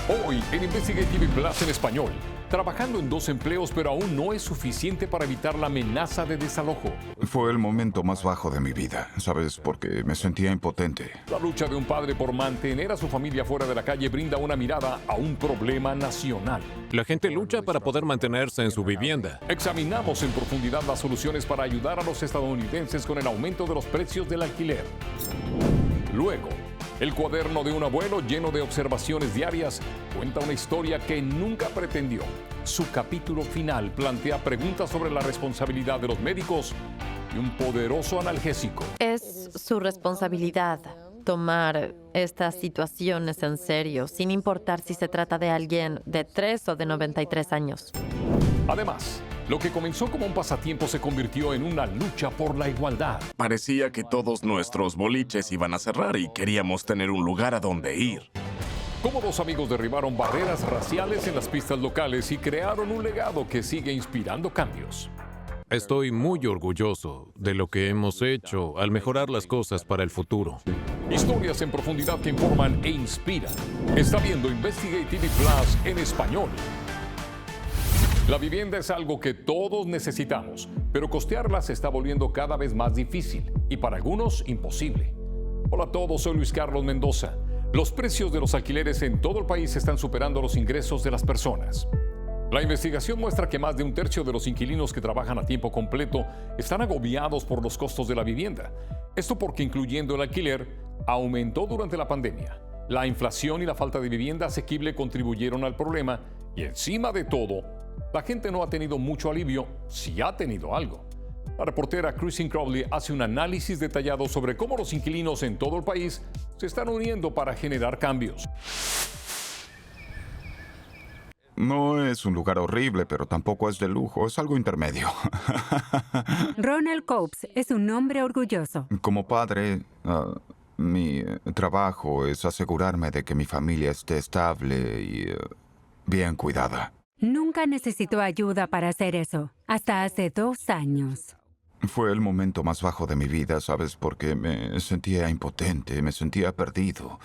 Hoy en Investigative Plus en español, trabajando en 2 empleos pero aún no es suficiente para evitar la amenaza de desalojo. Fue el momento más bajo de mi vida, ¿sabes? Porque me sentía impotente. La lucha de un padre por mantener a su familia fuera de la calle brinda una mirada a un problema nacional. La gente lucha para poder mantenerse en su vivienda. Examinamos en profundidad las soluciones para ayudar a los estadounidenses con el aumento de los precios del alquiler. Luego, el cuaderno de un abuelo lleno de observaciones diarias cuenta una historia que nunca pretendió. Su capítulo final plantea preguntas sobre la responsabilidad de los médicos y un poderoso analgésico. Es su responsabilidad tomar estas situaciones en serio, sin importar si se trata de alguien de 3 o de 93 años. Además, lo que comenzó como un pasatiempo se convirtió en una lucha por la igualdad. Parecía que todos nuestros boliches iban a cerrar y queríamos tener un lugar a donde ir. Cómo 2 amigos derribaron barreras raciales en las pistas locales y crearon un legado que sigue inspirando cambios. Estoy muy orgulloso de lo que hemos hecho al mejorar las cosas para el futuro. Historias en profundidad que informan e inspiran. Está viendo Investigative Plus en español. La vivienda es algo que todos necesitamos, pero costearla se está volviendo cada vez más difícil y para algunos imposible. Hola a todos, soy Luis Carlos Mendoza. Los precios de los alquileres en todo el país están superando los ingresos de las personas. La investigación muestra que más de 1/3 de los inquilinos que trabajan a tiempo completo están agobiados por los costos de la vivienda. Esto porque, incluyendo el alquiler, aumentó durante la pandemia. La inflación y la falta de vivienda asequible contribuyeron al problema y, encima de todo, la gente no ha tenido mucho alivio, si ha tenido algo. La reportera Christine Crowley hace un análisis detallado sobre cómo los inquilinos en todo el país se están uniendo para generar cambios. No es un lugar horrible, pero tampoco es de lujo, es algo intermedio. Ronald Copes es un hombre orgulloso. Como padre, mi trabajo es asegurarme de que mi familia esté estable y bien cuidada. Nunca necesitó ayuda para hacer eso, hasta hace 2 años. Fue el momento más bajo de mi vida, ¿sabes? Porque me sentía impotente, me sentía perdido.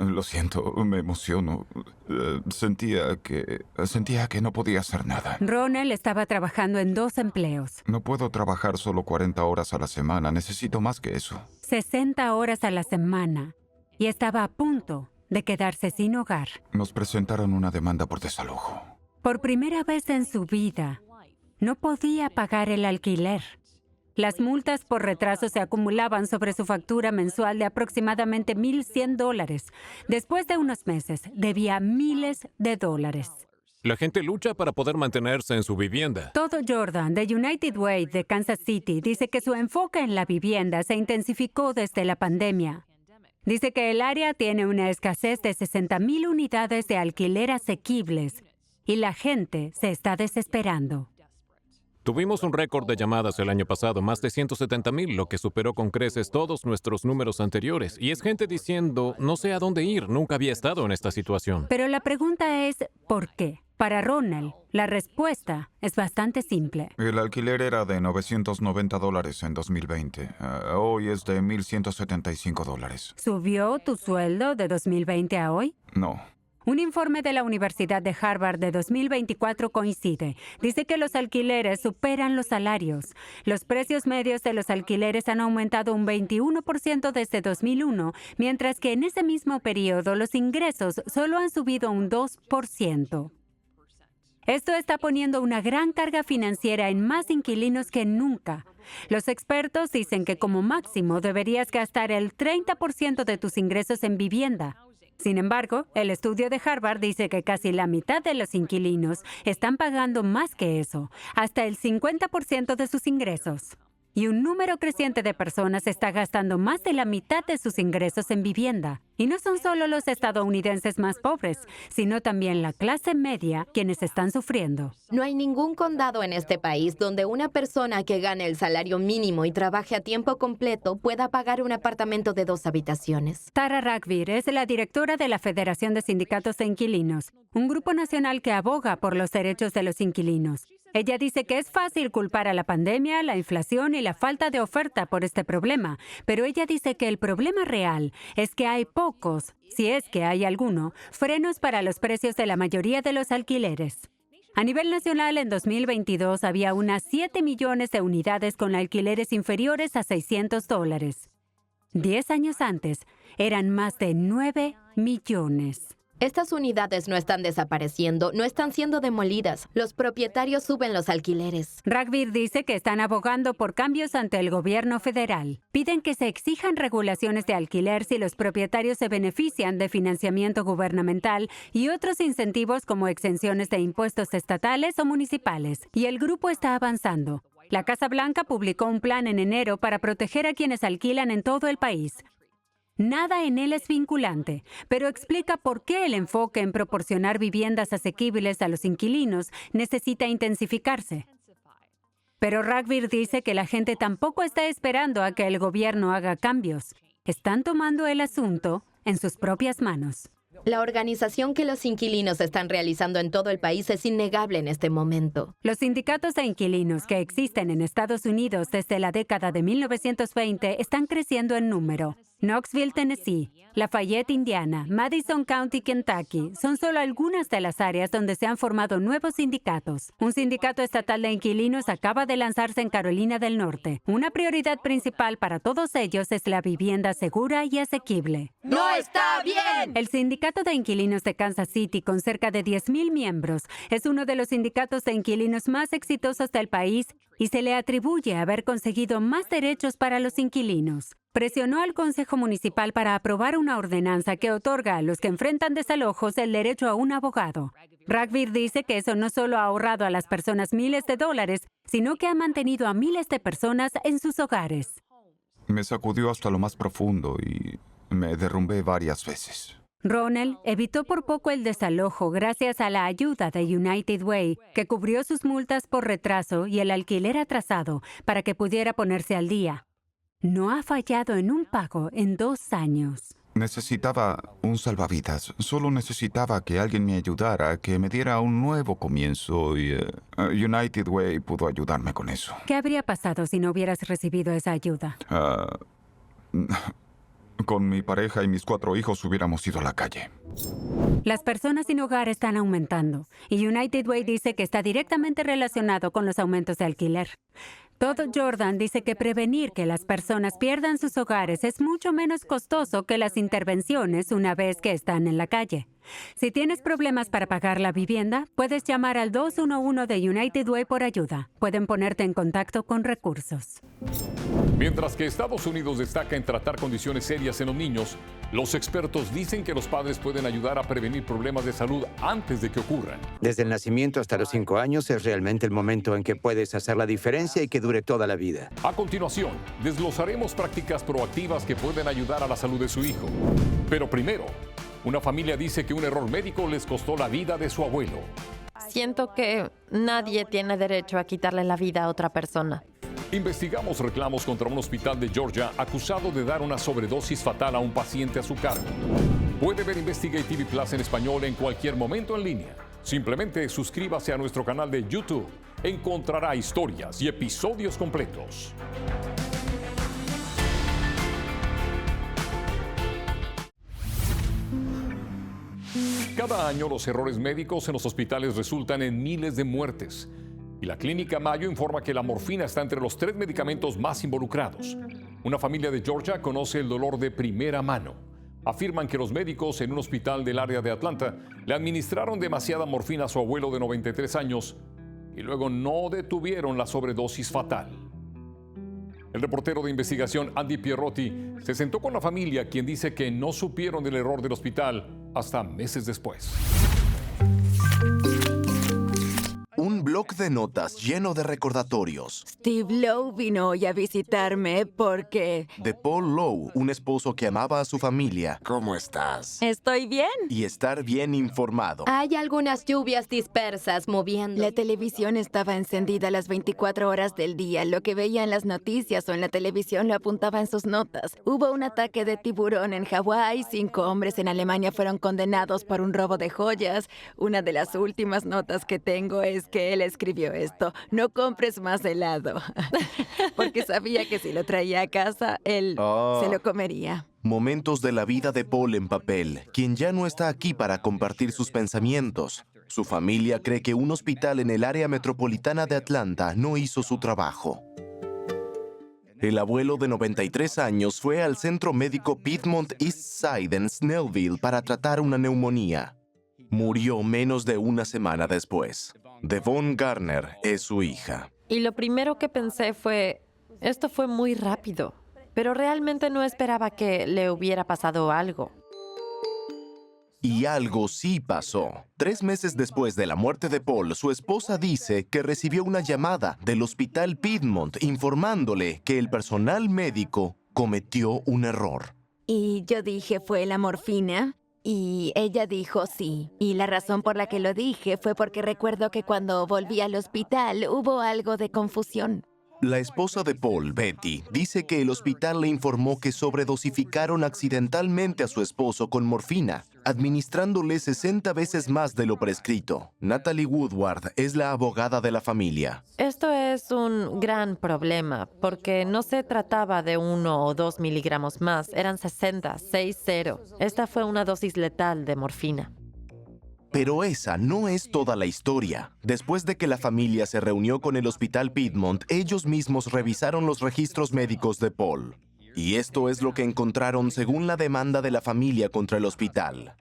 Lo siento, me emociono. Sentía que no podía hacer nada. Ronald estaba trabajando en 2 empleos. No puedo trabajar solo 40 horas a la semana, necesito más que eso. 60 horas a la semana. Y estaba a punto de quedarse sin hogar. Nos presentaron una demanda por desalojo. Por primera vez en su vida, no podía pagar el alquiler. Las multas por retraso se acumulaban sobre su factura mensual de aproximadamente $1,100. Después de unos meses, debía miles de dólares. La gente lucha para poder mantenerse en su vivienda. Todd Jordan, de United Way de Kansas City, dice que su enfoque en la vivienda se intensificó desde la pandemia. Dice que el área tiene una escasez de 60,000 unidades de alquiler asequibles y la gente se está desesperando. Tuvimos un récord de llamadas el año pasado, más de 170,000, lo que superó con creces todos nuestros números anteriores. Y es gente diciendo, no sé a dónde ir, nunca había estado en esta situación. Pero la pregunta es, ¿por qué? Para Ronald, la respuesta es bastante simple. El alquiler era de $990 en 2020. Hoy es de $1,175. ¿Subió tu sueldo de 2020 a hoy? No. Un informe de la Universidad de Harvard de 2024 coincide. Dice que los alquileres superan los salarios. Los precios medios de los alquileres han aumentado un 21% desde 2001, mientras que en ese mismo periodo los ingresos solo han subido un 2%. Esto está poniendo una gran carga financiera en más inquilinos que nunca. Los expertos dicen que como máximo deberías gastar el 30% de tus ingresos en vivienda. Sin embargo, el estudio de Harvard dice que casi la mitad de los inquilinos están pagando más que eso, hasta el 50% de sus ingresos. Y un número creciente de personas está gastando más de la mitad de sus ingresos en vivienda. Y no son solo los estadounidenses más pobres, sino también la clase media quienes están sufriendo. No hay ningún condado en este país donde una persona que gane el salario mínimo y trabaje a tiempo completo pueda pagar un apartamento de 2 habitaciones. Tara Ragbir es la directora de la Federación de Sindicatos de Inquilinos, un grupo nacional que aboga por los derechos de los inquilinos. Ella dice que es fácil culpar a la pandemia, la inflación y la falta de oferta por este problema, pero ella dice que el problema real es que hay pocos, si es que hay alguno, frenos para los precios de la mayoría de los alquileres. A nivel nacional, en 2022 había unas 7 millones de unidades con alquileres inferiores a $600. 10 años antes, eran más de 9 millones. Estas unidades no están desapareciendo, no están siendo demolidas. Los propietarios suben los alquileres. Raghbir dice que están abogando por cambios ante el gobierno federal. Piden que se exijan regulaciones de alquiler si los propietarios se benefician de financiamiento gubernamental y otros incentivos como exenciones de impuestos estatales o municipales. Y el grupo está avanzando. La Casa Blanca publicó un plan en enero para proteger a quienes alquilan en todo el país. Nada en él es vinculante, pero explica por qué el enfoque en proporcionar viviendas asequibles a los inquilinos necesita intensificarse. Pero Raghbir dice que la gente tampoco está esperando a que el gobierno haga cambios. Están tomando el asunto en sus propias manos. La organización que los inquilinos están realizando en todo el país es innegable en este momento. Los sindicatos de inquilinos que existen en Estados Unidos desde la década de 1920 están creciendo en número. Knoxville, Tennessee, Lafayette, Indiana, Madison County, Kentucky, son solo algunas de las áreas donde se han formado nuevos sindicatos. Un sindicato estatal de inquilinos acaba de lanzarse en Carolina del Norte. Una prioridad principal para todos ellos es la vivienda segura y asequible. ¡No está bien! El sindicato de inquilinos de Kansas City, con cerca de 10,000 miembros, es uno de los sindicatos de inquilinos más exitosos del país y se le atribuye haber conseguido más derechos para los inquilinos. Presionó al Consejo Municipal para aprobar una ordenanza que otorga a los que enfrentan desalojos el derecho a un abogado. Raghbir dice que eso no solo ha ahorrado a las personas miles de dólares, sino que ha mantenido a miles de personas en sus hogares. Me sacudió hasta lo más profundo y me derrumbé varias veces. Ronald evitó por poco el desalojo gracias a la ayuda de United Way, que cubrió sus multas por retraso y el alquiler atrasado para que pudiera ponerse al día. No ha fallado en un pago en 2 años. Necesitaba un salvavidas. Solo necesitaba que alguien me ayudara, que me diera un nuevo comienzo y United Way pudo ayudarme con eso. ¿Qué habría pasado si no hubieras recibido esa ayuda? Con mi pareja y mis 4 hijos hubiéramos ido a la calle. Las personas sin hogar están aumentando y United Way dice que está directamente relacionado con los aumentos de alquiler. Todd Jordan dice que prevenir que las personas pierdan sus hogares es mucho menos costoso que las intervenciones una vez que están en la calle. Si tienes problemas para pagar la vivienda, puedes llamar al 211 de United Way por ayuda. Pueden ponerte en contacto con recursos. Mientras que Estados Unidos destaca en tratar condiciones serias en los niños, los expertos dicen que los padres pueden ayudar a prevenir problemas de salud antes de que ocurran. Desde el nacimiento hasta los 5 años es realmente el momento en que puedes hacer la diferencia y que dure toda la vida. A continuación, desglosaremos prácticas proactivas que pueden ayudar a la salud de su hijo. Pero primero, una familia dice que un error médico les costó la vida de su abuelo. Siento que nadie tiene derecho a quitarle la vida a otra persona. Investigamos reclamos contra un hospital de Georgia acusado de dar una sobredosis fatal a un paciente a su cargo. Puede ver Investigate TV Plus en español en cualquier momento en línea. Simplemente suscríbase a nuestro canal de YouTube. Encontrará historias y episodios completos. Cada año los errores médicos en los hospitales resultan en miles de muertes. Y la Clínica Mayo informa que la morfina está entre los 3 medicamentos más involucrados. Una familia de Georgia conoce el dolor de primera mano. Afirman que los médicos en un hospital del área de Atlanta le administraron demasiada morfina a su abuelo de 93 años y luego no detuvieron la sobredosis fatal. El reportero de investigación Andy Pierrotti se sentó con la familia, quien dice que no supieron del error del hospital hasta meses después. Un bloc de notas lleno de recordatorios. Steve Lowe vino hoy a visitarme porque... De Paul Lowe, un esposo que amaba a su familia. ¿Cómo estás? Estoy bien. Y estar bien informado. Hay algunas lluvias dispersas moviendo. La televisión estaba encendida las 24 horas del día. Lo que veía en las noticias o en la televisión lo apuntaba en sus notas. Hubo un ataque de tiburón en Hawái. 5 hombres en Alemania fueron condenados por un robo de joyas. Una de las últimas notas que tengo es que el escribió esto: no compres más helado. Porque sabía que si lo traía a casa, él se lo comería. Momentos de la vida de Paul en papel, quien ya no está aquí para compartir sus pensamientos. Su familia cree que un hospital en el área metropolitana de Atlanta no hizo su trabajo. El abuelo de 93 años fue al centro médico Piedmont Eastside en Snellville para tratar una neumonía. Murió menos de una semana después. Devon Garner es su hija. Y lo primero que pensé fue, esto fue muy rápido, pero realmente no esperaba que le hubiera pasado algo. Y algo sí pasó. 3 meses después de la muerte de Paul, su esposa dice que recibió una llamada del Hospital Piedmont informándole que el personal médico cometió un error. Y yo dije, ¿fue la morfina? Y ella dijo sí. Y la razón por la que lo dije fue porque recuerdo que cuando volví al hospital hubo algo de confusión. La esposa de Paul, Betty, dice que el hospital le informó que sobredosificaron accidentalmente a su esposo con morfina, administrándole 60 veces más de lo prescrito. Natalie Woodward es la abogada de la familia. Esto es un gran problema, porque no se trataba de 1 o 2 miligramos más, eran 60, 6-0. Esta fue una dosis letal de morfina. Pero esa no es toda la historia. Después de que la familia se reunió con el Hospital Piedmont, ellos mismos revisaron los registros médicos de Paul. Y esto es lo que encontraron según la demanda de la familia contra el hospital.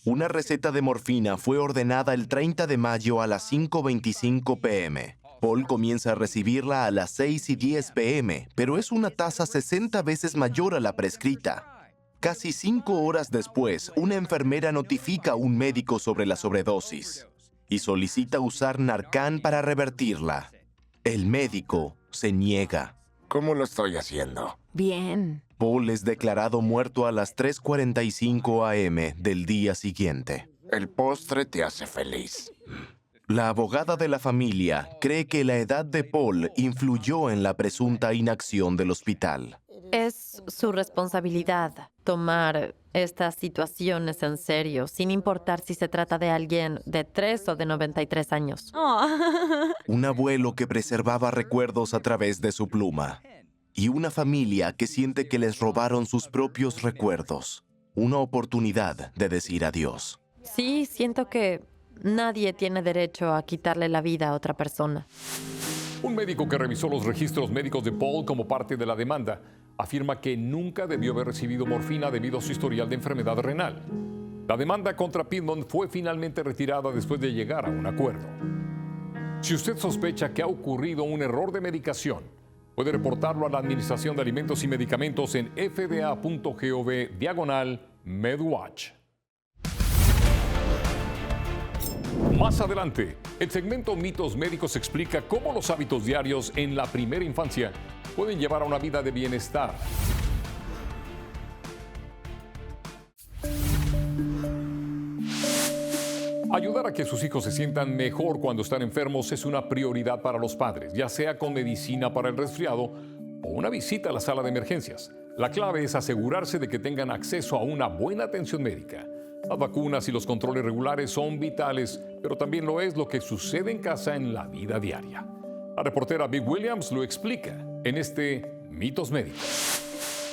Una receta de morfina fue ordenada el 30 de mayo a las 5:25 p.m. Paul comienza a recibirla a las 6:10 p.m., pero es una tasa 60 veces mayor a la prescrita. Casi 5 horas después, una enfermera notifica a un médico sobre la sobredosis y solicita usar Narcan para revertirla. El médico se niega. ¿Cómo lo estoy haciendo? Bien. Paul es declarado muerto a las 3:45 a.m. del día siguiente. El postre te hace feliz. La abogada de la familia cree que la edad de Paul influyó en la presunta inacción del hospital. Es su responsabilidad tomar estas situaciones en serio, sin importar si se trata de alguien de 3 o de 93 años. Un abuelo que preservaba recuerdos a través de su pluma. Y una familia que siente que les robaron sus propios recuerdos. Una oportunidad de decir adiós. Sí, siento que nadie tiene derecho a quitarle la vida a otra persona. Un médico que revisó los registros médicos de Paul como parte de la demanda afirma que nunca debió haber recibido morfina debido a su historial de enfermedad renal. La demanda contra Piedmont fue finalmente retirada después de llegar a un acuerdo. Si usted sospecha que ha ocurrido un error de medicación, puede reportarlo a la Administración de Alimentos y Medicamentos en fda.gov/MedWatch. Más adelante, el segmento Mitos Médicos explica cómo los hábitos diarios en la primera infancia pueden llevar a una vida de bienestar. Ayudar a que sus hijos se sientan mejor cuando están enfermos es una prioridad para los padres, ya sea con medicina para el resfriado o una visita a la sala de emergencias. La clave es asegurarse de que tengan acceso a una buena atención médica. Las vacunas y los controles regulares son vitales, pero también lo es lo que sucede en casa en la vida diaria. La reportera Big Williams lo explica en este Mitos Médicos.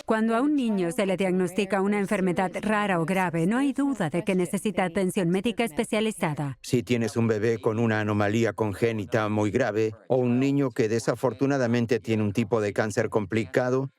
Cuando a un niño se le diagnostica una enfermedad rara o grave, no hay duda de que necesita atención médica especializada. Si tienes un bebé con una anomalía congénita muy grave o un niño que desafortunadamente tiene un tipo de cáncer complicado,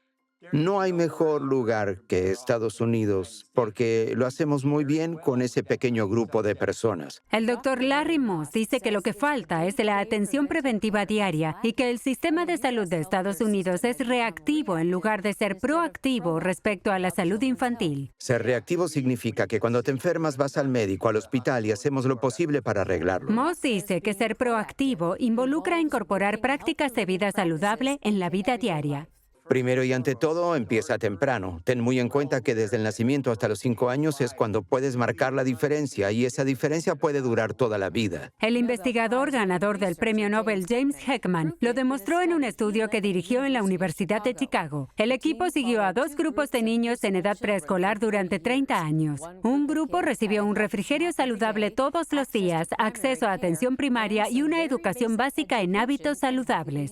no hay mejor lugar que Estados Unidos porque lo hacemos muy bien con ese pequeño grupo de personas. El doctor Larry Moss dice que lo que falta es la atención preventiva diaria y que el sistema de salud de Estados Unidos es reactivo en lugar de ser proactivo respecto a la salud infantil. Ser reactivo significa que cuando te enfermas vas al médico, al hospital y hacemos lo posible para arreglarlo. Moss dice que ser proactivo involucra incorporar prácticas de vida saludable en la vida diaria. Primero y ante todo, empieza temprano. Ten muy en cuenta que desde el nacimiento hasta los 5 años es cuando puedes marcar la diferencia y esa diferencia puede durar toda la vida. El investigador ganador del premio Nobel James Heckman lo demostró en un estudio que dirigió en la Universidad de Chicago. El equipo siguió a 2 grupos de niños en edad preescolar durante 30 años. Un grupo recibió un refrigerio saludable todos los días, acceso a atención primaria y una educación básica en hábitos saludables.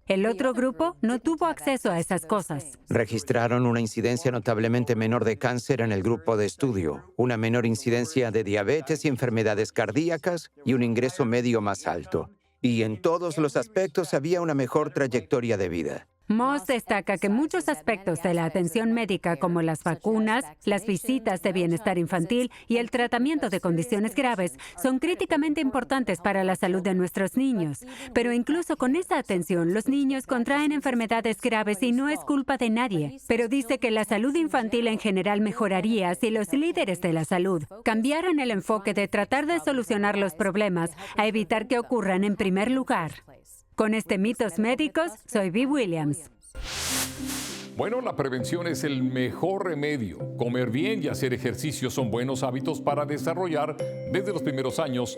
El otro grupo no tuvo acceso a esas cosas. Registraron una incidencia notablemente menor de cáncer en el grupo de estudio, una menor incidencia de diabetes y enfermedades cardíacas y un ingreso medio más alto. Y en todos los aspectos había una mejor trayectoria de vida. Moss destaca que muchos aspectos de la atención médica, como las vacunas, las visitas de bienestar infantil y el tratamiento de condiciones graves, son críticamente importantes para la salud de nuestros niños. Pero incluso con esa atención, los niños contraen enfermedades graves y no es culpa de nadie. Pero dice que la salud infantil en general mejoraría si los líderes de la salud cambiaran el enfoque de tratar de solucionar los problemas a evitar que ocurran en primer lugar. Con Mitos Médicos, soy Vi Williams. Bueno, la prevención es el mejor remedio. Comer bien y hacer ejercicio son buenos hábitos para desarrollar desde los primeros años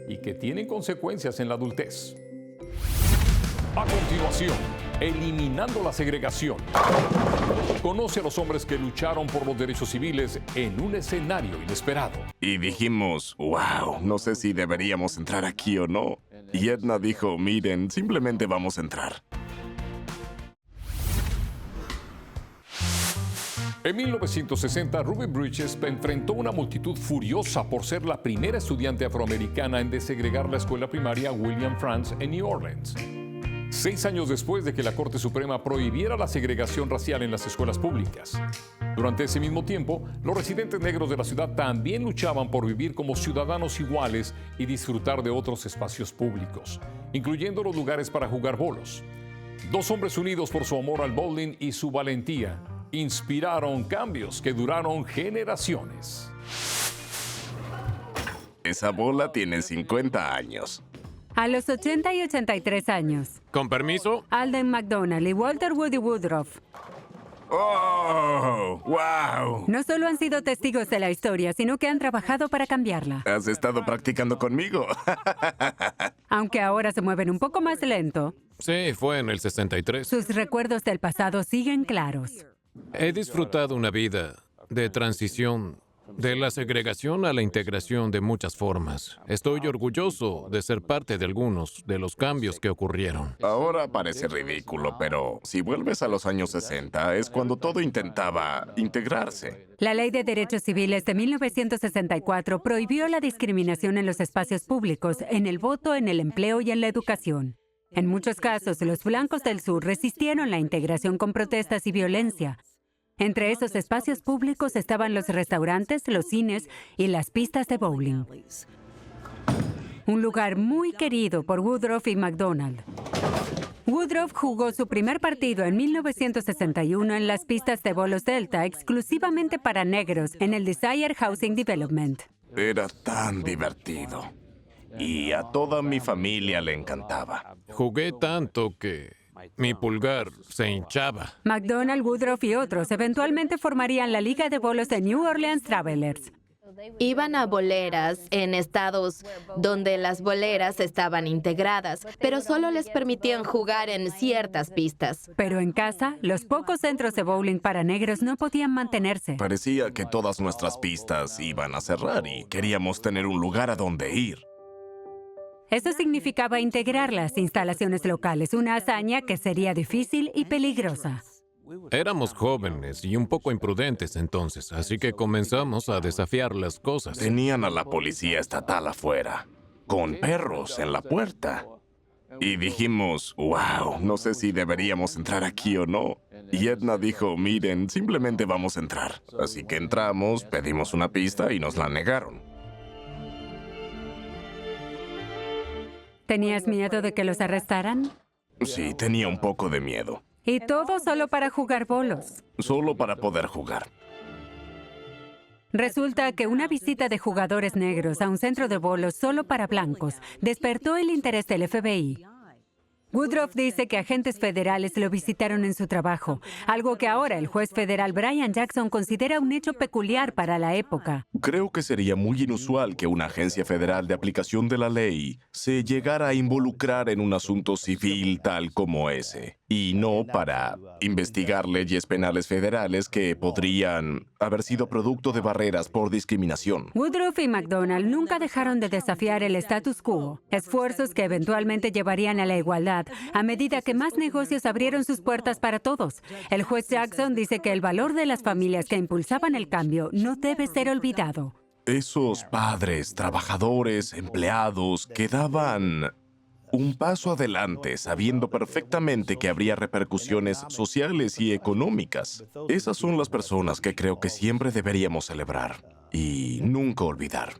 y que tienen consecuencias en la adultez. A continuación, eliminando la segregación. Conoce a los hombres que lucharon por los derechos civiles en un escenario inesperado. Y dijimos, wow, no sé si deberíamos entrar aquí o no. Y Edna dijo, miren, simplemente vamos a entrar. En 1960, Ruby Bridges enfrentó una multitud furiosa por ser la primera estudiante afroamericana en desegregar la escuela primaria William Frantz en New Orleans. 6 años después de que la Corte Suprema prohibiera la segregación racial en las escuelas públicas. Durante ese mismo tiempo, los residentes negros de la ciudad también luchaban por vivir como ciudadanos iguales y disfrutar de otros espacios públicos, incluyendo los lugares para jugar bolos. 2 hombres unidos por su amor al bowling y su valentía inspiraron cambios que duraron generaciones. Esa bola tiene 50 años. A los 80 y 83 años. Con permiso. Alden McDonald y Walter Woody Woodruff. ¡Oh! ¡Wow! No solo han sido testigos de la historia, sino que han trabajado para cambiarla. ¿Has estado practicando conmigo? Aunque ahora se mueven un poco más lento. Sí, fue en el 63. Sus recuerdos del pasado siguen claros. He disfrutado una vida de transición de la segregación a la integración de muchas formas. Estoy orgulloso de ser parte de algunos de los cambios que ocurrieron. Ahora parece ridículo, pero si vuelves a los años 60 es cuando todo intentaba integrarse. La Ley de Derechos Civiles de 1964 prohibió la discriminación en los espacios públicos, en el voto, en el empleo y en la educación. En muchos casos, los blancos del sur resistieron la integración con protestas y violencia. Entre esos espacios públicos estaban los restaurantes, los cines y las pistas de bowling. Un lugar muy querido por Woodruff y McDonald. Woodruff jugó su primer partido en 1961 en las pistas de bolos Delta, exclusivamente para negros, en el Desire Housing Development. Era tan divertido. Y a toda mi familia le encantaba. Jugué tanto que mi pulgar se hinchaba. McDonald, Woodruff y otros eventualmente formarían la Liga de Bolos de New Orleans Travelers. Iban a boleras en estados donde las boleras estaban integradas, pero solo les permitían jugar en ciertas pistas. Pero en casa, los pocos centros de bowling para negros no podían mantenerse. Parecía que todas nuestras pistas iban a cerrar y queríamos tener un lugar a donde ir. Eso significaba integrar las instalaciones locales, una hazaña que sería difícil y peligrosa. Éramos jóvenes y un poco imprudentes entonces, así que comenzamos a desafiar las cosas. Tenían a la policía estatal afuera, con perros en la puerta. Y dijimos, wow, no sé si deberíamos entrar aquí o no. Y Edna dijo, miren, simplemente vamos a entrar. Así que entramos, pedimos una pista y nos la negaron. ¿Tenías miedo de que los arrestaran? Sí, tenía un poco de miedo. Y todo solo para jugar bolos. Solo para poder jugar. Resulta que una visita de jugadores negros a un centro de bolos solo para blancos despertó el interés del FBI. Woodruff dice que agentes federales lo visitaron en su trabajo, algo que ahora el juez federal Brian Jackson considera un hecho peculiar para la época. Creo que sería muy inusual que una agencia federal de aplicación de la ley se llegara a involucrar en un asunto civil tal como ese, y no para investigar leyes penales federales que podrían haber sido producto de barreras por discriminación. Woodruff y McDonald nunca dejaron de desafiar el status quo, esfuerzos que eventualmente llevarían a la igualdad a medida que más negocios abrieron sus puertas para todos. El juez Jackson dice que el valor de las familias que impulsaban el cambio no debe ser olvidado. Esos padres, trabajadores, empleados, que daban un paso adelante sabiendo perfectamente que habría repercusiones sociales y económicas. Esas son las personas que creo que siempre deberíamos celebrar y nunca olvidar.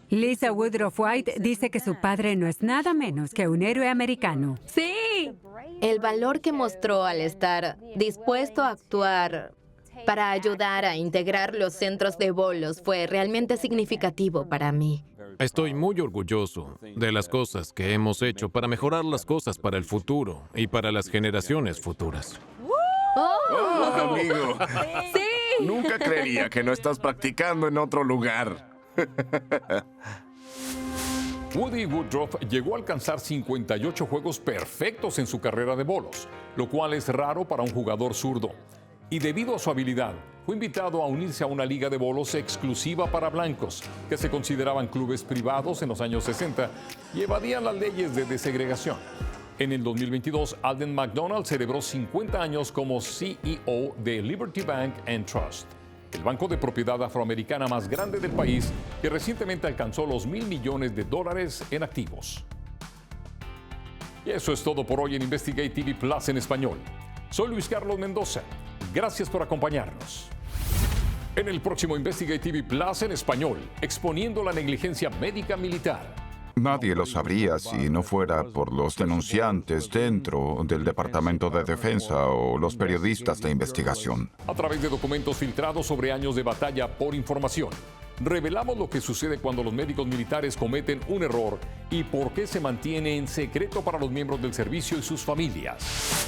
Lisa Woodruff White dice que su padre no es nada menos que un héroe americano. ¡Sí! El valor que mostró al estar dispuesto a actuar para ayudar a integrar los centros de bolos fue realmente significativo para mí. Estoy muy orgulloso de las cosas que hemos hecho para mejorar las cosas para el futuro y para las generaciones futuras. Oh, amigo. ¡Sí! Nunca creería que no estás practicando en otro lugar. Woody Woodruff llegó a alcanzar 58 juegos perfectos en su carrera de bolos, lo cual es raro para un jugador zurdo. Y debido a su habilidad, fue invitado a unirse a una liga de bolos exclusiva para blancos, que se consideraban clubes privados en los años 60 y evadían las leyes de desegregación. En el 2022, Alden McDonald celebró 50 años como CEO de Liberty Bank and Trust, el banco de propiedad afroamericana más grande del país, que recientemente alcanzó los $1,000 millones en activos. Y eso es todo por hoy en Investigate TV Plus en español. Soy Luis Carlos Mendoza. Gracias por acompañarnos. En el próximo Investigate TV Plus en español, exponiendo la negligencia médica militar. Nadie lo sabría si no fuera por los denunciantes dentro del Departamento de Defensa o los periodistas de investigación. A través de documentos filtrados sobre años de batalla por información, revelamos lo que sucede cuando los médicos militares cometen un error y por qué se mantiene en secreto para los miembros del servicio y sus familias.